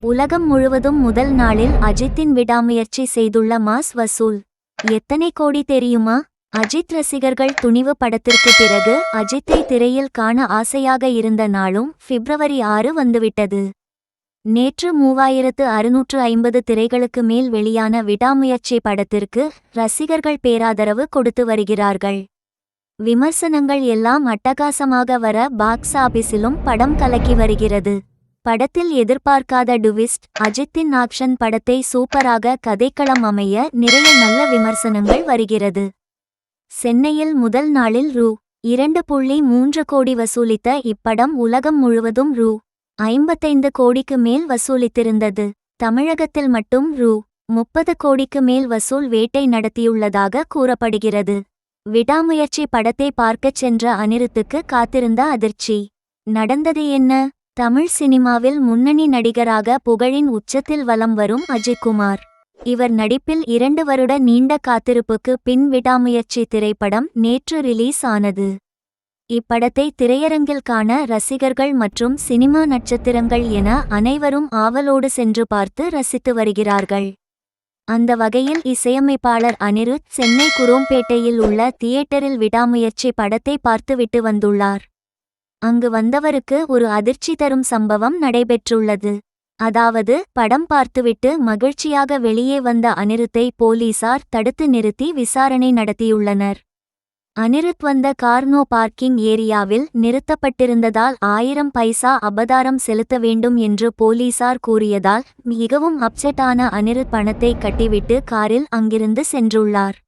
உலகம் முழுவதும் முதல் நாளில் அஜித்தின் விடாமுயற்சி செய்துள்ள மாஸ் வசூல் எத்தனை கோடி தெரியுமா? அஜித் ரசிகர்கள் துணிவு படத்திற்கு பிறகு அஜித்தை திரையில் காண ஆசையாக இருந்த நாளும் பிப்ரவரி 6 வந்துவிட்டது. நேற்று 3650 திரைகளுக்கு மேல் வெளியான விடாமுயற்சி படத்திற்கு ரசிகர்கள் பேராதரவு கொடுத்து வருகிறார்கள். விமர்சனங்கள் எல்லாம் அட்டகாசமாக வர பாக்ஸ் ஆபீஸிலும் படம் கலக்கி வருகிறது. படத்தில் எதிர்பார்க்காத டுவிஸ்ட், அஜித்தின் ஆக்ஷன் படத்தை சூப்பராக கதைக்களம் அமைய நிறைய நல்ல விமர்சனங்கள் வருகிறது. சென்னையில் முதல் நாளில் ரூ.2.3 கோடி வசூலித்த இப்படம் உலகம் முழுவதும் ரூ.55 கோடிக்கு மேல் வசூலித்திருந்தது. தமிழகத்தில் மட்டும் ரூ.30 கோடிக்கு மேல் வசூல் வேட்டை நடத்தியுள்ளதாக கூறப்படுகிறது. விடாமுயற்சி படத்தை பார்க்கச் சென்ற அனிருத்துக்கு காத்திருந்த அதிர்ச்சி. நடந்தது என்ன? தமிழ் சினிமாவில் முன்னணி நடிகராக புகழின் உச்சத்தில் வலம் வரும் அஜித்குமார். இவர் நடிப்பில் 2 வருட நீண்ட காத்திருப்புக்கு பின் விடாமுயற்சி திரைப்படம் நேற்று ரிலீஸ் ஆனது. இப்படத்தை திரையரங்கில் காண ரசிகர்கள் மற்றும் சினிமா நட்சத்திரங்கள் என அனைவரும் ஆவலோடு சென்று பார்த்து ரசித்து வருகிறார்கள். அந்த வகையில் இசையமைப்பாளர் அனிருத் சென்னை குரோம்பேட்டையில் உள்ள தியேட்டரில் விடாமுயற்சி படத்தை பார்த்துவிட்டு வந்துள்ளார். அங்கு வந்தவருக்கு ஒரு அதிர்ச்சி தரும் சம்பவம் நடைபெற்றுள்ளது. அதாவது, படம் பார்த்துவிட்டு மகிழ்ச்சியாக வெளியே வந்த அனிருத்தை போலீசார் தடுத்து நிறுத்தி விசாரணை நடத்தியுள்ளனர். அனிருத் வந்த கார் நோ பார்க்கிங் ஏரியாவில் நிறுத்தப்பட்டிருந்ததால் 1000 பைசா அபதாரம் செலுத்த வேண்டும் என்று போலீசார் கூறியதால் மிகவும் அப்செட் ஆன அனிருத் பணத்தை கட்டிவிட்டு காரில் அங்கிருந்து சென்றுள்ளார்.